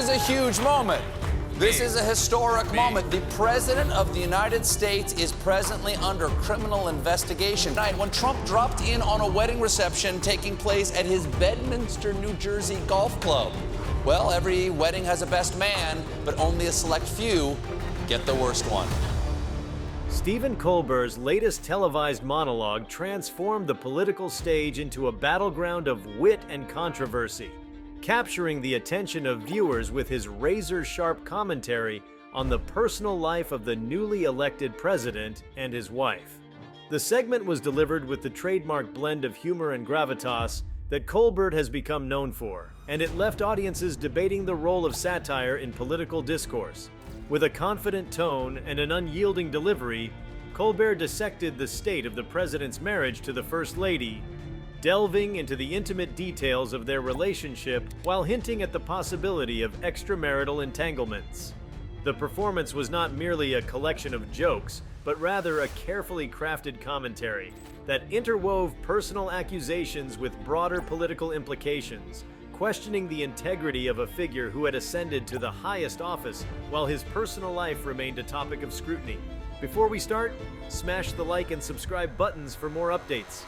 is a huge moment. This is a historic moment. The President of the United States is presently under criminal investigation. When Trump dropped in on a wedding reception taking place at his Bedminster, New Jersey golf club. Well, every wedding has a best man, but only a select few get the worst one. Stephen Colbert's latest televised monologue transformed the political stage into a battleground of wit and controversy, capturing the attention of viewers with his razor-sharp commentary on the personal life of the newly elected president and his wife. The segment was delivered with the trademark blend of humor and gravitas that Colbert has become known for, and it left audiences debating the role of satire in political discourse. With a confident tone and an unyielding delivery, Colbert dissected the state of the president's marriage to the First Lady, delving into the intimate details of their relationship while hinting at the possibility of extramarital entanglements. The performance was not merely a collection of jokes, but rather a carefully crafted commentary that interwove personal accusations with broader political implications, questioning the integrity of a figure who had ascended to the highest office while his personal life remained a topic of scrutiny. Before we start, smash the like and subscribe buttons for more updates.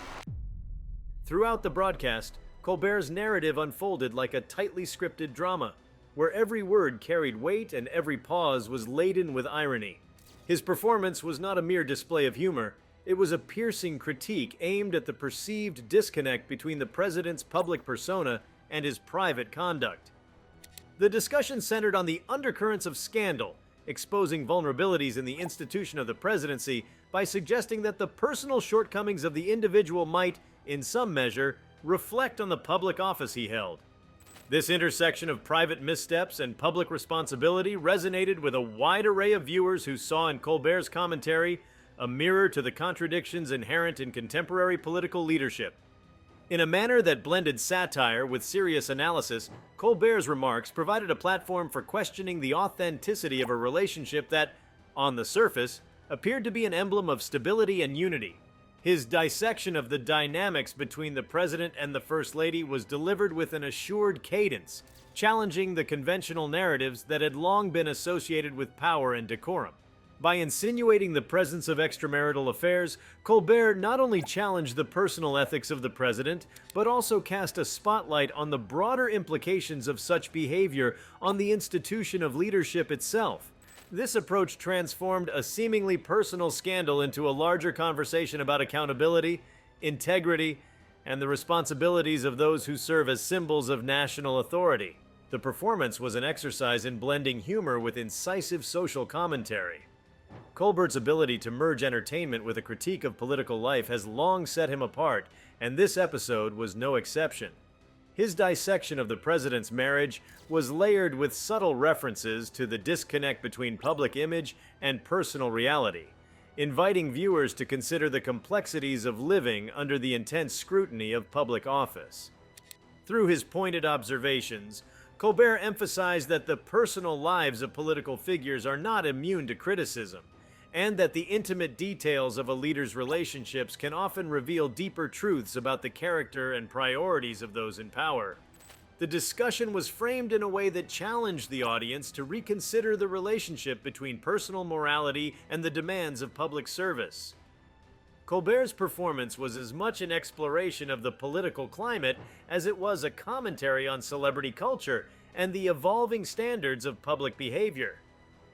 Throughout the broadcast, Colbert's narrative unfolded like a tightly scripted drama, where every word carried weight and every pause was laden with irony. His performance was not a mere display of humor. It was a piercing critique aimed at the perceived disconnect between the president's public persona and his private conduct. The discussion centered on the undercurrents of scandal, exposing vulnerabilities in the institution of the presidency by suggesting that the personal shortcomings of the individual might, in some measure, reflect on the public office he held. This intersection of private missteps and public responsibility resonated with a wide array of viewers who saw in Colbert's commentary a mirror to the contradictions inherent in contemporary political leadership. In a manner that blended satire with serious analysis, Colbert's remarks provided a platform for questioning the authenticity of a relationship that, on the surface, appeared to be an emblem of stability and unity. His dissection of the dynamics between the president and the First Lady was delivered with an assured cadence, challenging the conventional narratives that had long been associated with power and decorum. By insinuating the presence of extramarital affairs, Colbert not only challenged the personal ethics of the president, but also cast a spotlight on the broader implications of such behavior on the institution of leadership itself. This approach transformed a seemingly personal scandal into a larger conversation about accountability, integrity, and the responsibilities of those who serve as symbols of national authority. The performance was an exercise in blending humor with incisive social commentary. Colbert's ability to merge entertainment with a critique of political life has long set him apart, and this episode was no exception. His dissection of the president's marriage was layered with subtle references to the disconnect between public image and personal reality, inviting viewers to consider the complexities of living under the intense scrutiny of public office. Through his pointed observations, Colbert emphasized that the personal lives of political figures are not immune to criticism, and that the intimate details of a leader's relationships can often reveal deeper truths about the character and priorities of those in power. The discussion was framed in a way that challenged the audience to reconsider the relationship between personal morality and the demands of public service. Colbert's performance was as much an exploration of the political climate as it was a commentary on celebrity culture and the evolving standards of public behavior.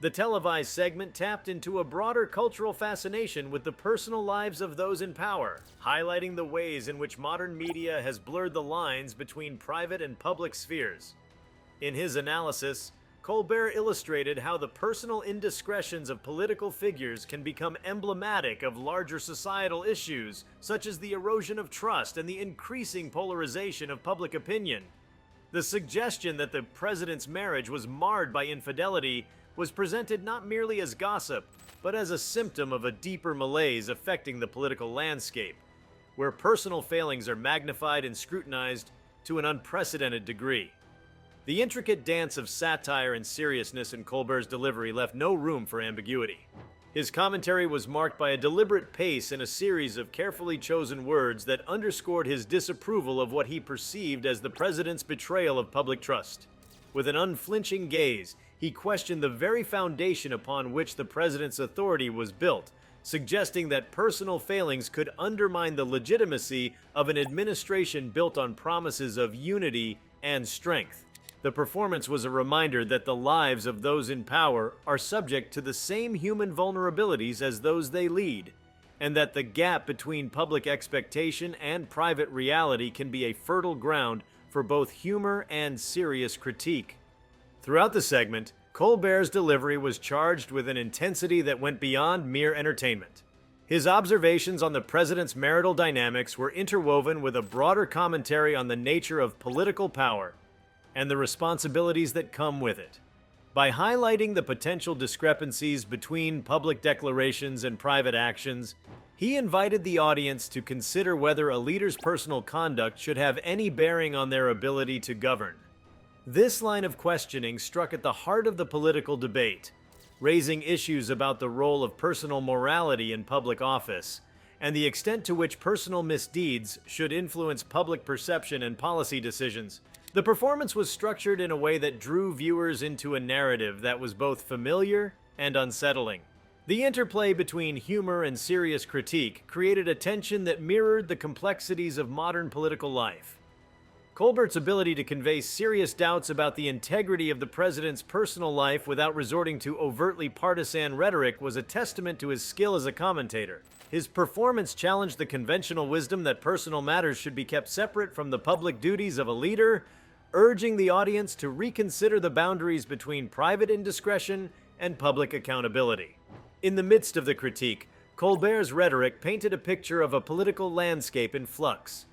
The televised segment tapped into a broader cultural fascination with the personal lives of those in power, highlighting the ways in which modern media has blurred the lines between private and public spheres. In his analysis, Colbert illustrated how the personal indiscretions of political figures can become emblematic of larger societal issues, such as the erosion of trust and the increasing polarization of public opinion. The suggestion that the president's marriage was marred by infidelity was presented not merely as gossip, but as a symptom of a deeper malaise affecting the political landscape, where personal failings are magnified and scrutinized to an unprecedented degree. The intricate dance of satire and seriousness in Colbert's delivery left no room for ambiguity. His commentary was marked by a deliberate pace and a series of carefully chosen words that underscored his disapproval of what he perceived as the president's betrayal of public trust. With an unflinching gaze, he questioned the very foundation upon which the president's authority was built, suggesting that personal failings could undermine the legitimacy of an administration built on promises of unity and strength. The performance was a reminder that the lives of those in power are subject to the same human vulnerabilities as those they lead, and that the gap between public expectation and private reality can be a fertile ground for both humor and serious critique. Throughout the segment, Colbert's delivery was charged with an intensity that went beyond mere entertainment. His observations on the president's marital dynamics were interwoven with a broader commentary on the nature of political power and the responsibilities that come with it. By highlighting the potential discrepancies between public declarations and private actions, he invited the audience to consider whether a leader's personal conduct should have any bearing on their ability to govern. This line of questioning struck at the heart of the political debate, raising issues about the role of personal morality in public office and the extent to which personal misdeeds should influence public perception and policy decisions. The performance was structured in a way that drew viewers into a narrative that was both familiar and unsettling. The interplay between humor and serious critique created a tension that mirrored the complexities of modern political life. Colbert's ability to convey serious doubts about the integrity of the president's personal life without resorting to overtly partisan rhetoric was a testament to his skill as a commentator. His performance challenged the conventional wisdom that personal matters should be kept separate from the public duties of a leader, urging the audience to reconsider the boundaries between private indiscretion and public accountability. In the midst of the critique, Colbert's rhetoric painted a picture of a political landscape in flux.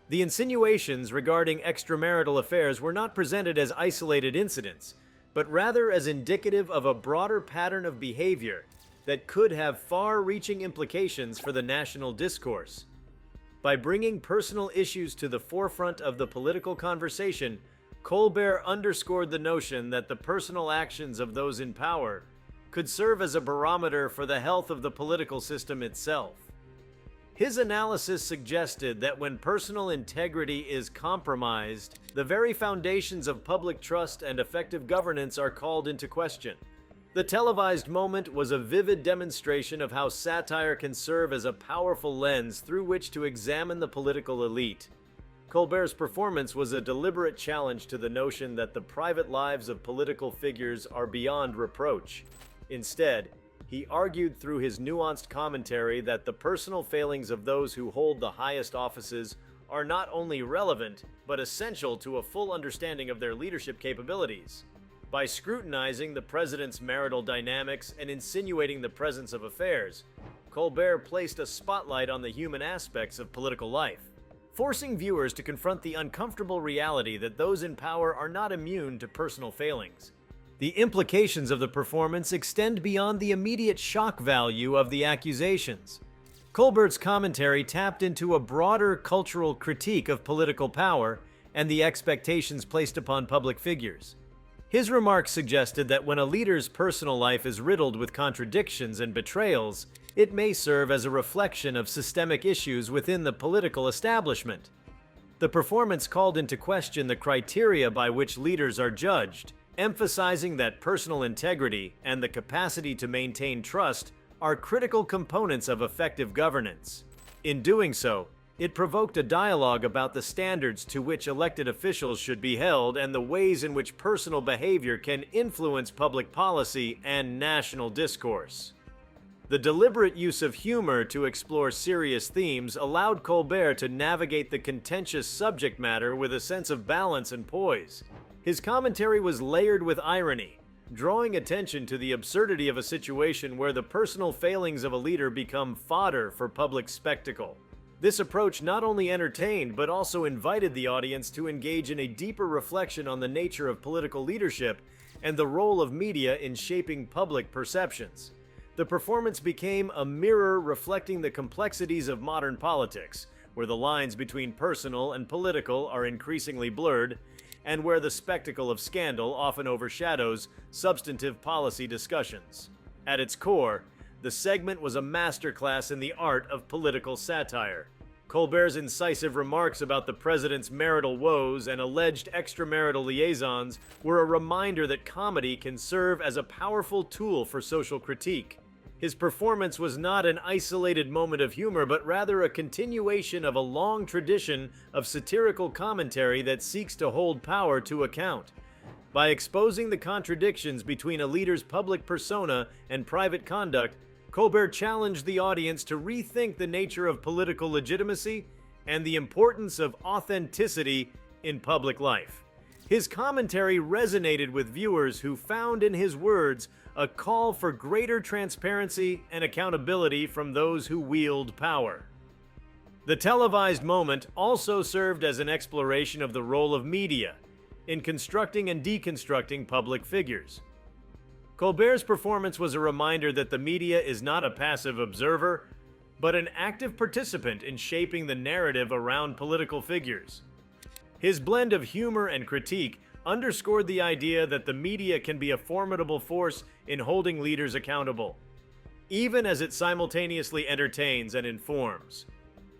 The insinuations regarding extramarital affairs were not presented as isolated incidents, but rather as indicative of a broader pattern of behavior that could have far-reaching implications for the national discourse. By bringing personal issues to the forefront of the political conversation, Colbert underscored the notion that the personal actions of those in power could serve as a barometer for the health of the political system itself. His analysis suggested that when personal integrity is compromised, the very foundations of public trust and effective governance are called into question. The televised moment was a vivid demonstration of how satire can serve as a powerful lens through which to examine the political elite. Colbert's performance was a deliberate challenge to the notion that the private lives of political figures are beyond reproach. Instead, he argued through his nuanced commentary that the personal failings of those who hold the highest offices are not only relevant, but essential to a full understanding of their leadership capabilities. By scrutinizing the president's marital dynamics and insinuating the presence of affairs, Colbert placed a spotlight on the human aspects of political life, forcing viewers to confront the uncomfortable reality that those in power are not immune to personal failings. The implications of the performance extend beyond the immediate shock value of the accusations. Colbert's commentary tapped into a broader cultural critique of political power and the expectations placed upon public figures. His remarks suggested that when a leader's personal life is riddled with contradictions and betrayals, it may serve as a reflection of systemic issues within the political establishment. The performance called into question the criteria by which leaders are judged, emphasizing that personal integrity and the capacity to maintain trust are critical components of effective governance. In doing so, it provoked a dialogue about the standards to which elected officials should be held and the ways in which personal behavior can influence public policy and national discourse. The deliberate use of humor to explore serious themes allowed Colbert to navigate the contentious subject matter with a sense of balance and poise. His commentary was layered with irony, drawing attention to the absurdity of a situation where the personal failings of a leader become fodder for public spectacle. This approach not only entertained but also invited the audience to engage in a deeper reflection on the nature of political leadership and the role of media in shaping public perceptions. The performance became a mirror reflecting the complexities of modern politics, where the lines between personal and political are increasingly blurred, and where the spectacle of scandal often overshadows substantive policy discussions. At its core, the segment was a masterclass in the art of political satire. Colbert's incisive remarks about the president's marital woes and alleged extramarital liaisons were a reminder that comedy can serve as a powerful tool for social critique. His performance was not an isolated moment of humor, but rather a continuation of a long tradition of satirical commentary that seeks to hold power to account. By exposing the contradictions between a leader's public persona and private conduct, Colbert challenged the audience to rethink the nature of political legitimacy and the importance of authenticity in public life. His commentary resonated with viewers who found in his words a call for greater transparency and accountability from those who wield power. The televised moment also served as an exploration of the role of media in constructing and deconstructing public figures. Colbert's performance was a reminder that the media is not a passive observer, but an active participant in shaping the narrative around political figures. His blend of humor and critique underscored the idea that the media can be a formidable force in holding leaders accountable, even as it simultaneously entertains and informs.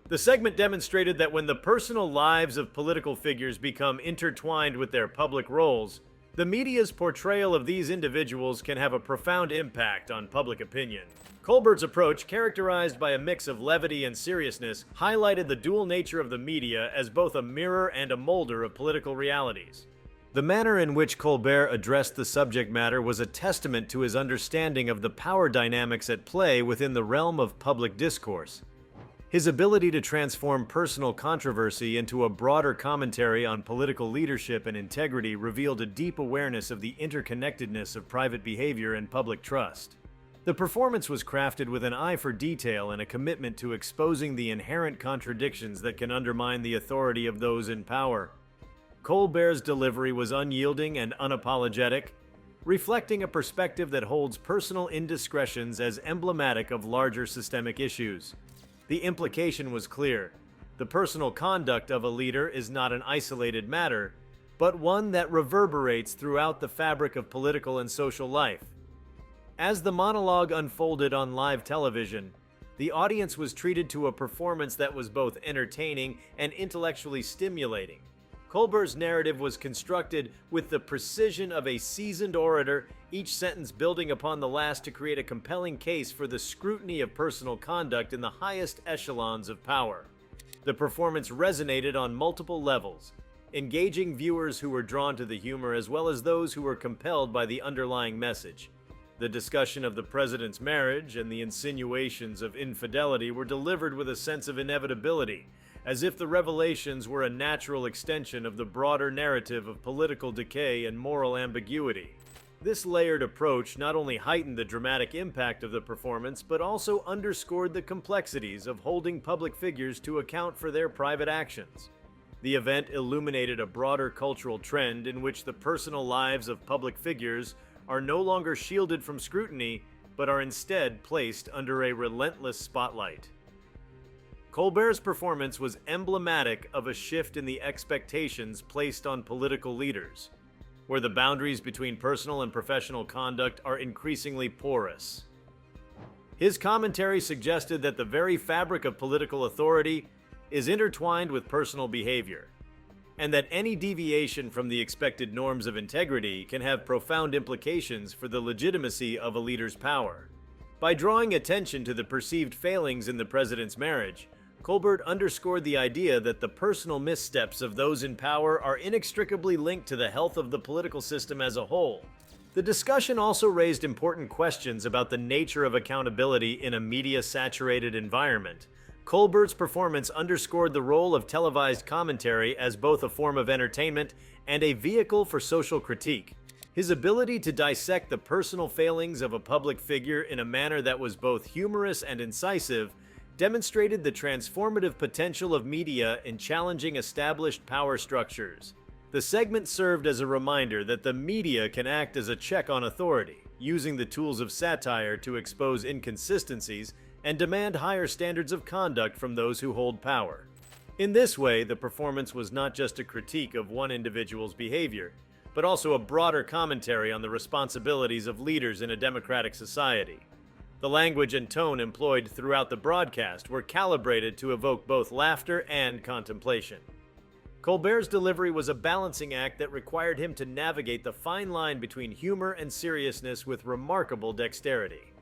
The segment demonstrated that when the personal lives of political figures become intertwined with their public roles, the media's portrayal of these individuals can have a profound impact on public opinion. Colbert's approach, characterized by a mix of levity and seriousness, highlighted the dual nature of the media as both a mirror and a molder of political realities. The manner in which Colbert addressed the subject matter was a testament to his understanding of the power dynamics at play within the realm of public discourse. His ability to transform personal controversy into a broader commentary on political leadership and integrity revealed a deep awareness of the interconnectedness of private behavior and public trust. The performance was crafted with an eye for detail and a commitment to exposing the inherent contradictions that can undermine the authority of those in power. Colbert's delivery was unyielding and unapologetic, reflecting a perspective that holds personal indiscretions as emblematic of larger systemic issues. The implication was clear. The personal conduct of a leader is not an isolated matter, but one that reverberates throughout the fabric of political and social life. As the monologue unfolded on live television, the audience was treated to a performance that was both entertaining and intellectually stimulating. Colbert's narrative was constructed with the precision of a seasoned orator, each sentence building upon the last to create a compelling case for the scrutiny of personal conduct in the highest echelons of power. The performance resonated on multiple levels, engaging viewers who were drawn to the humor as well as those who were compelled by the underlying message. The discussion of the president's marriage and the insinuations of infidelity were delivered with a sense of inevitability, as if the revelations were a natural extension of the broader narrative of political decay and moral ambiguity. This layered approach not only heightened the dramatic impact of the performance, but also underscored the complexities of holding public figures to account for their private actions. The event illuminated a broader cultural trend in which the personal lives of public figures are no longer shielded from scrutiny, but are instead placed under a relentless spotlight. Colbert's performance was emblematic of a shift in the expectations placed on political leaders, where the boundaries between personal and professional conduct are increasingly porous. His commentary suggested that the very fabric of political authority is intertwined with personal behavior, and that any deviation from the expected norms of integrity can have profound implications for the legitimacy of a leader's power. By drawing attention to the perceived failings in the president's marriage, Colbert underscored the idea that the personal missteps of those in power are inextricably linked to the health of the political system as a whole. The discussion also raised important questions about the nature of accountability in a media-saturated environment. Colbert's performance underscored the role of televised commentary as both a form of entertainment and a vehicle for social critique. His ability to dissect the personal failings of a public figure in a manner that was both humorous and incisive demonstrated the transformative potential of media in challenging established power structures. The segment served as a reminder that the media can act as a check on authority, using the tools of satire to expose inconsistencies and demand higher standards of conduct from those who hold power. In this way, the performance was not just a critique of one individual's behavior, but also a broader commentary on the responsibilities of leaders in a democratic society. The language and tone employed throughout the broadcast were calibrated to evoke both laughter and contemplation. Colbert's delivery was a balancing act that required him to navigate the fine line between humor and seriousness with remarkable dexterity.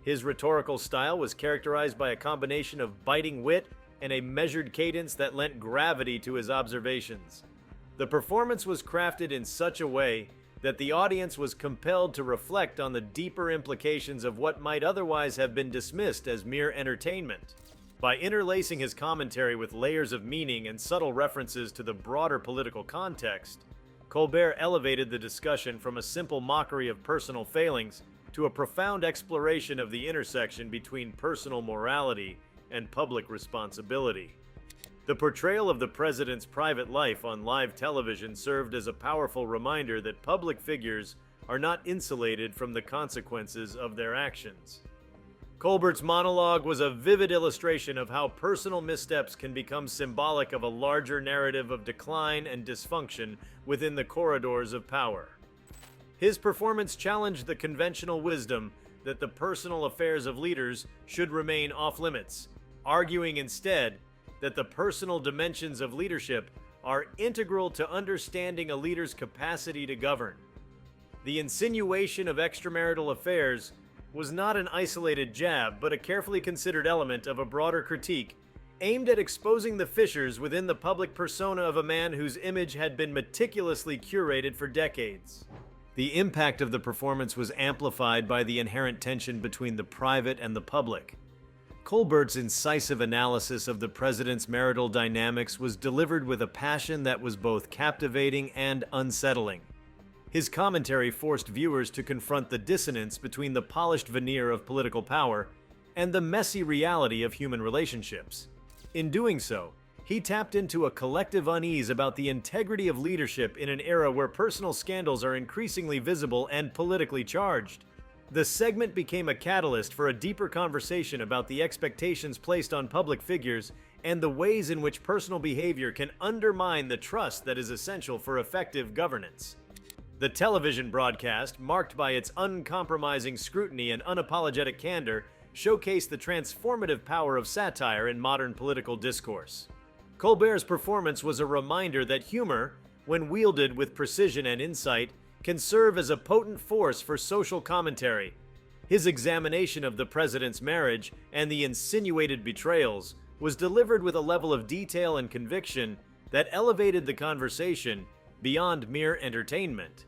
His rhetorical style was characterized by a combination of biting wit and a measured cadence that lent gravity to his observations. The performance was crafted in such a way that the audience was compelled to reflect on the deeper implications of what might otherwise have been dismissed as mere entertainment. By interlacing his commentary with layers of meaning and subtle references to the broader political context, Colbert elevated the discussion from a simple mockery of personal failings to a profound exploration of the intersection between personal morality and public responsibility. The portrayal of the president's private life on live television served as a powerful reminder that public figures are not insulated from the consequences of their actions. Colbert's monologue was a vivid illustration of how personal missteps can become symbolic of a larger narrative of decline and dysfunction within the corridors of power. His performance challenged the conventional wisdom that the personal affairs of leaders should remain off-limits, arguing instead that the personal dimensions of leadership are integral to understanding a leader's capacity to govern. The insinuation of extramarital affairs was not an isolated jab, but a carefully considered element of a broader critique aimed at exposing the fissures within the public persona of a man whose image had been meticulously curated for decades. The impact of the performance was amplified by the inherent tension between the private and the public. Colbert's incisive analysis of the president's marital dynamics was delivered with a passion that was both captivating and unsettling. His commentary forced viewers to confront the dissonance between the polished veneer of political power and the messy reality of human relationships. In doing so, he tapped into a collective unease about the integrity of leadership in an era where personal scandals are increasingly visible and politically charged. The segment became a catalyst for a deeper conversation about the expectations placed on public figures and the ways in which personal behavior can undermine the trust that is essential for effective governance. The television broadcast, marked by its uncompromising scrutiny and unapologetic candor, showcased the transformative power of satire in modern political discourse. Colbert's performance was a reminder that humor, when wielded with precision and insight, can serve as a potent force for social commentary. His examination of the president's marriage and the insinuated betrayals was delivered with a level of detail and conviction that elevated the conversation beyond mere entertainment.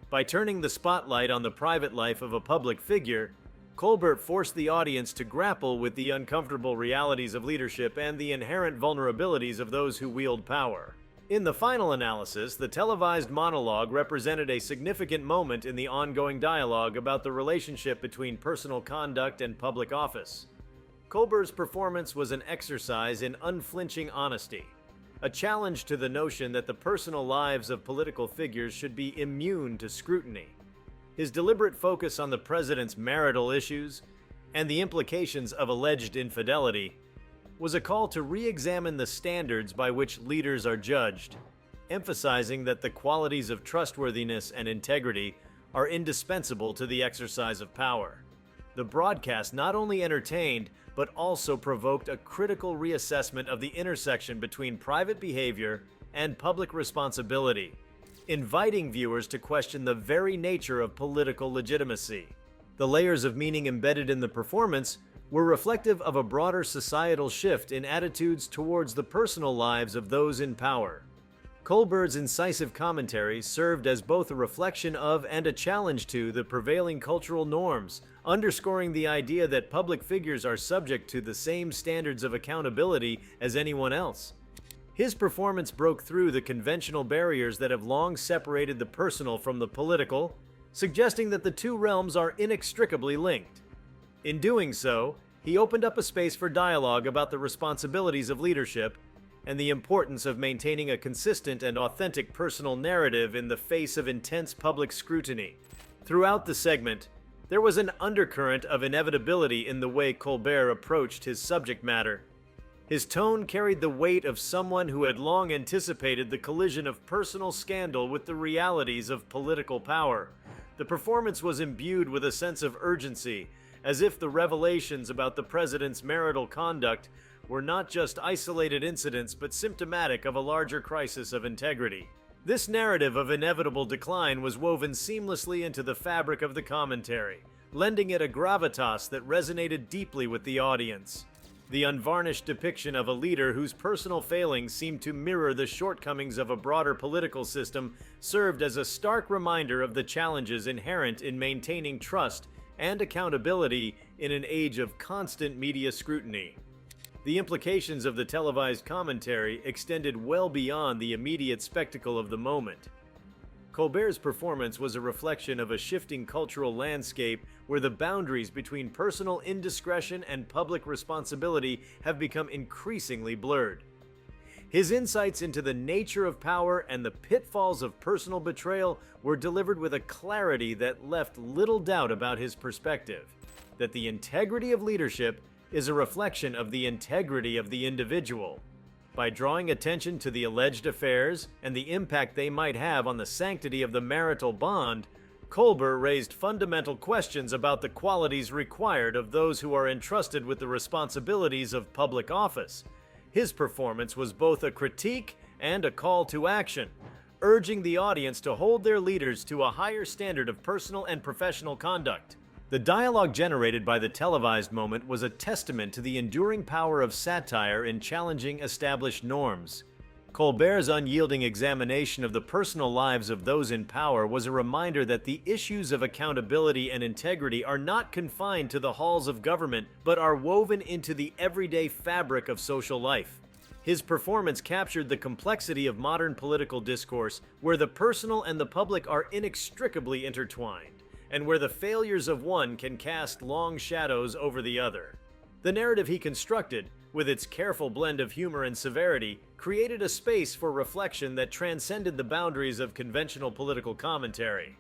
By turning the spotlight on the private life of a public figure, Colbert forced the audience to grapple with the uncomfortable realities of leadership and the inherent vulnerabilities of those who wield power. In the final analysis, the televised monologue represented a significant moment in the ongoing dialogue about the relationship between personal conduct and public office. Colbert's performance was an exercise in unflinching honesty, a challenge to the notion that the personal lives of political figures should be immune to scrutiny. His deliberate focus on the president's marital issues and the implications of alleged infidelity was a call to re-examine the standards by which leaders are judged, emphasizing that the qualities of trustworthiness and integrity are indispensable to the exercise of power. The broadcast not only entertained, but also provoked a critical reassessment of the intersection between private behavior and public responsibility, inviting viewers to question the very nature of political legitimacy. The layers of meaning embedded in the performance were reflective of a broader societal shift in attitudes towards the personal lives of those in power. Colbert's incisive commentary served as both a reflection of and a challenge to the prevailing cultural norms, underscoring the idea that public figures are subject to the same standards of accountability as anyone else. His performance broke through the conventional barriers that have long separated the personal from the political, suggesting that the two realms are inextricably linked. In doing so, he opened up a space for dialogue about the responsibilities of leadership and the importance of maintaining a consistent and authentic personal narrative in the face of intense public scrutiny. Throughout the segment, there was an undercurrent of inevitability in the way Colbert approached his subject matter. His tone carried the weight of someone who had long anticipated the collision of personal scandal with the realities of political power. The performance was imbued with a sense of urgency, as if the revelations about the president's marital conduct were not just isolated incidents but symptomatic of a larger crisis of integrity. This narrative of inevitable decline was woven seamlessly into the fabric of the commentary, lending it a gravitas that resonated deeply with the audience. The unvarnished depiction of a leader whose personal failings seemed to mirror the shortcomings of a broader political system served as a stark reminder of the challenges inherent in maintaining trust and accountability in an age of constant media scrutiny. The implications of the televised commentary extended well beyond the immediate spectacle of the moment. Colbert's performance was a reflection of a shifting cultural landscape where the boundaries between personal indiscretion and public responsibility have become increasingly blurred. His insights into the nature of power and the pitfalls of personal betrayal were delivered with a clarity that left little doubt about his perspective, that the integrity of leadership is a reflection of the integrity of the individual. By drawing attention to the alleged affairs and the impact they might have on the sanctity of the marital bond, Colbert raised fundamental questions about the qualities required of those who are entrusted with the responsibilities of public office. His performance was both a critique and a call to action, urging the audience to hold their leaders to a higher standard of personal and professional conduct. The dialogue generated by the televised moment was a testament to the enduring power of satire in challenging established norms. Colbert's unyielding examination of the personal lives of those in power was a reminder that the issues of accountability and integrity are not confined to the halls of government, but are woven into the everyday fabric of social life. His performance captured the complexity of modern political discourse, where the personal and the public are inextricably intertwined, and where the failures of one can cast long shadows over the other. The narrative he constructed, with its careful blend of humor and severity, created a space for reflection that transcended the boundaries of conventional political commentary.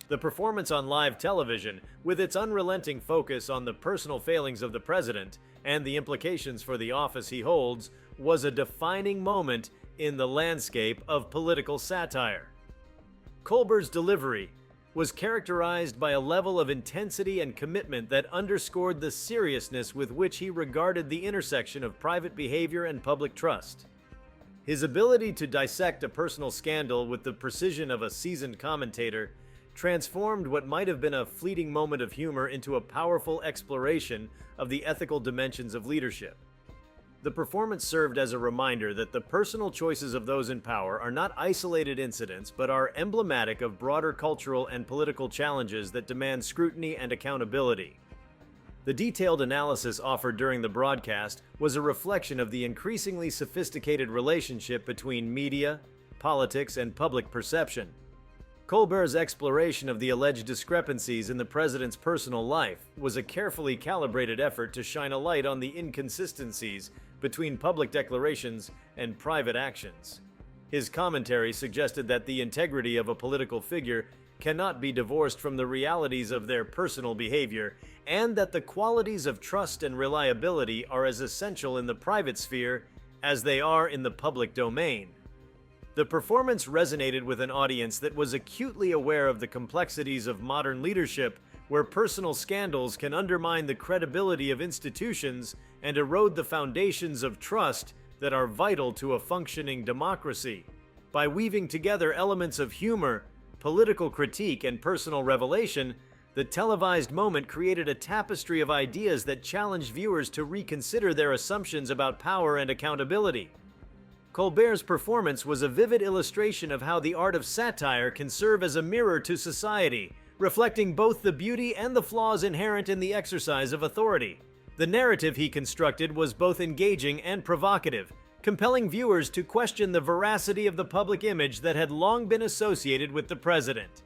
The performance on live television, with its unrelenting focus on the personal failings of the president and the implications for the office he holds, was a defining moment in the landscape of political satire. Colbert's delivery was characterized by a level of intensity and commitment that underscored the seriousness with which he regarded the intersection of private behavior and public trust. His ability to dissect a personal scandal with the precision of a seasoned commentator transformed what might have been a fleeting moment of humor into a powerful exploration of the ethical dimensions of leadership. The performance served as a reminder that the personal choices of those in power are not isolated incidents, but are emblematic of broader cultural and political challenges that demand scrutiny and accountability. The detailed analysis offered during the broadcast was a reflection of the increasingly sophisticated relationship between media, politics, and public perception. Colbert's exploration of the alleged discrepancies in the president's personal life was a carefully calibrated effort to shine a light on the inconsistencies between public declarations and private actions. His commentary suggested that the integrity of a political figure cannot be divorced from the realities of their personal behavior, and that the qualities of trust and reliability are as essential in the private sphere as they are in the public domain. The performance resonated with an audience that was acutely aware of the complexities of modern leadership, where personal scandals can undermine the credibility of institutions and erode the foundations of trust that are vital to a functioning democracy. By weaving together elements of humor, political critique, and personal revelation, the televised moment created a tapestry of ideas that challenged viewers to reconsider their assumptions about power and accountability. Colbert's performance was a vivid illustration of how the art of satire can serve as a mirror to society, reflecting both the beauty and the flaws inherent in the exercise of authority. The narrative he constructed was both engaging and provocative, compelling viewers to question the veracity of the public image that had long been associated with the president.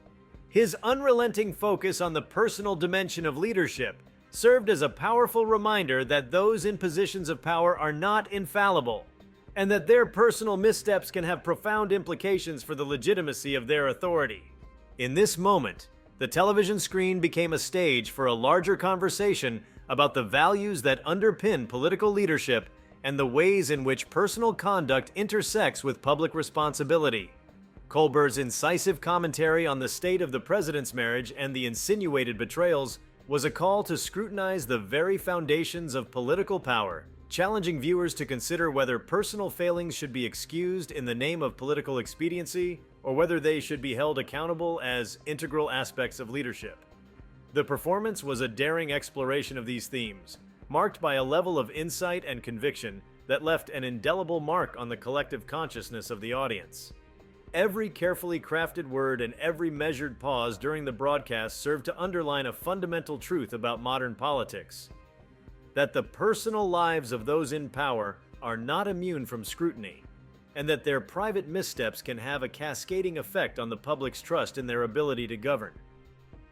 His unrelenting focus on the personal dimension of leadership served as a powerful reminder that those in positions of power are not infallible, and that their personal missteps can have profound implications for the legitimacy of their authority. In this moment, the television screen became a stage for a larger conversation about the values that underpin political leadership and the ways in which personal conduct intersects with public responsibility. Colbert's incisive commentary on the state of the president's marriage and the insinuated betrayals was a call to scrutinize the very foundations of political power, challenging viewers to consider whether personal failings should be excused in the name of political expediency or whether they should be held accountable as integral aspects of leadership. The performance was a daring exploration of these themes, marked by a level of insight and conviction that left an indelible mark on the collective consciousness of the audience. Every carefully crafted word and every measured pause during the broadcast served to underline a fundamental truth about modern politics: that the personal lives of those in power are not immune from scrutiny, and that their private missteps can have a cascading effect on the public's trust in their ability to govern.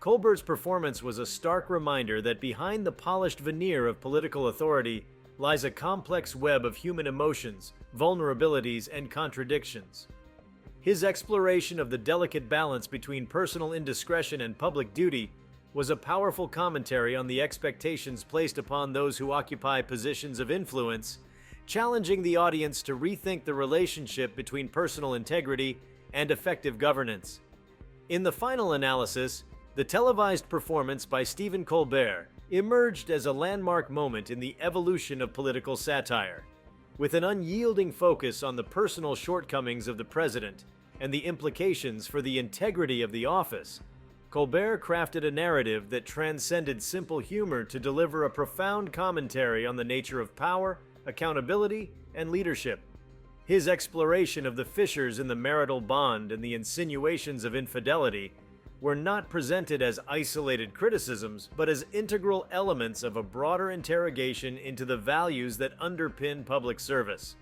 Colbert's performance was a stark reminder that behind the polished veneer of political authority lies a complex web of human emotions, vulnerabilities, and contradictions. His exploration of the delicate balance between personal indiscretion and public duty was a powerful commentary on the expectations placed upon those who occupy positions of influence, challenging the audience to rethink the relationship between personal integrity and effective governance. In the final analysis, the televised performance by Stephen Colbert emerged as a landmark moment in the evolution of political satire. With an unyielding focus on the personal shortcomings of the president and the implications for the integrity of the office, Colbert crafted a narrative that transcended simple humor to deliver a profound commentary on the nature of power, accountability, and leadership. His exploration of the fissures in the marital bond and the insinuations of infidelity were not presented as isolated criticisms, but as integral elements of a broader interrogation into the values that underpin public service.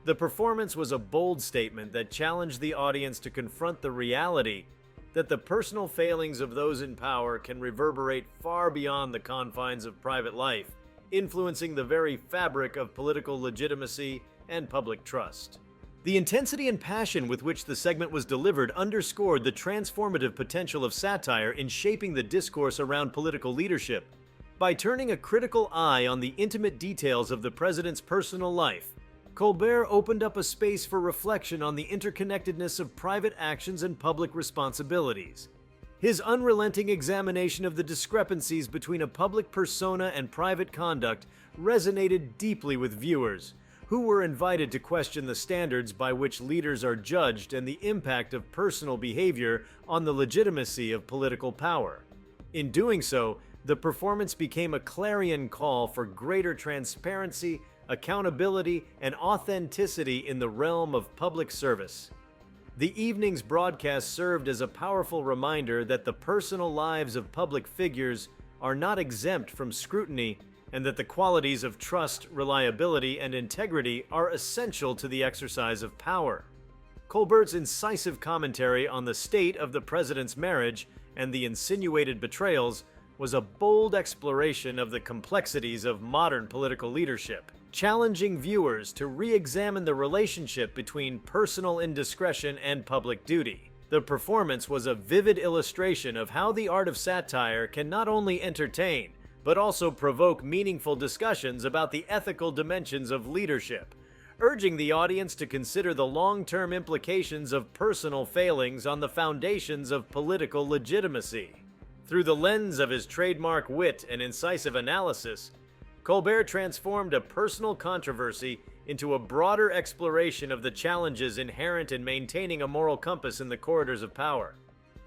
The performance was a bold statement that challenged the audience to confront the reality that the personal failings of those in power can reverberate far beyond the confines of private life, influencing the very fabric of political legitimacy and public trust. The intensity and passion with which the segment was delivered underscored the transformative potential of satire in shaping the discourse around political leadership. By turning a critical eye on the intimate details of the president's personal life, Colbert opened up a space for reflection on the interconnectedness of private actions and public responsibilities. His unrelenting examination of the discrepancies between a public persona and private conduct resonated deeply with viewers, who were invited to question the standards by which leaders are judged and the impact of personal behavior on the legitimacy of political power. In doing so, the performance became a clarion call for greater transparency, accountability, and authenticity in the realm of public service. The evening's broadcast served as a powerful reminder that the personal lives of public figures are not exempt from scrutiny, and that the qualities of trust, reliability, and integrity are essential to the exercise of power. Colbert's incisive commentary on the state of the president's marriage and the insinuated betrayals was a bold exploration of the complexities of modern political leadership, challenging viewers to re-examine the relationship between personal indiscretion and public duty. The performance was a vivid illustration of how the art of satire can not only entertain, but also provoke meaningful discussions about the ethical dimensions of leadership, urging the audience to consider the long-term implications of personal failings on the foundations of political legitimacy. Through the lens of his trademark wit and incisive analysis, Colbert transformed a personal controversy into a broader exploration of the challenges inherent in maintaining a moral compass in the corridors of power.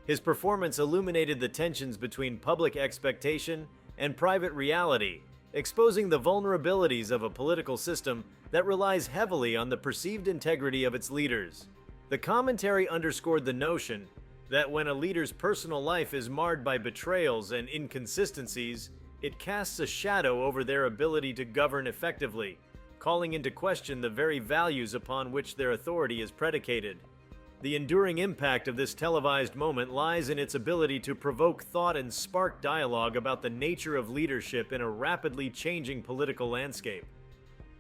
His performance illuminated the tensions between public expectation and private reality, exposing the vulnerabilities of a political system that relies heavily on the perceived integrity of its leaders. The commentary underscored the notion that when a leader's personal life is marred by betrayals and inconsistencies, it casts a shadow over their ability to govern effectively, calling into question the very values upon which their authority is predicated. The enduring impact of this televised moment lies in its ability to provoke thought and spark dialogue about the nature of leadership in a rapidly changing political landscape.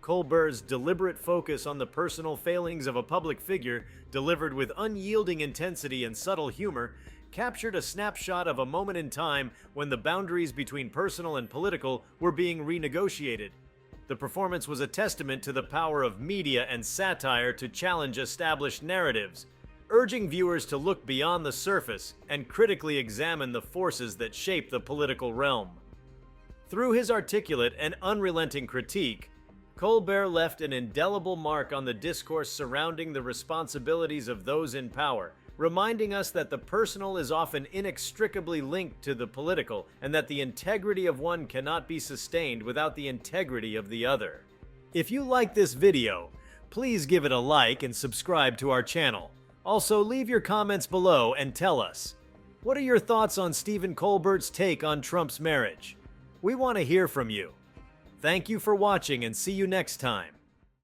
Colbert's deliberate focus on the personal failings of a public figure, delivered with unyielding intensity and subtle humor, captured a snapshot of a moment in time when the boundaries between personal and political were being renegotiated. The performance was a testament to the power of media and satire to challenge established narratives, urging viewers to look beyond the surface and critically examine the forces that shape the political realm. Through his articulate and unrelenting critique, Colbert left an indelible mark on the discourse surrounding the responsibilities of those in power, reminding us that the personal is often inextricably linked to the political, and that the integrity of one cannot be sustained without the integrity of the other. If you like this video, please give it a like and subscribe to our channel. Also, leave your comments below and tell us, what are your thoughts on Stephen Colbert's take on Trump's marriage? We want to hear from you. Thank you for watching and see you next time.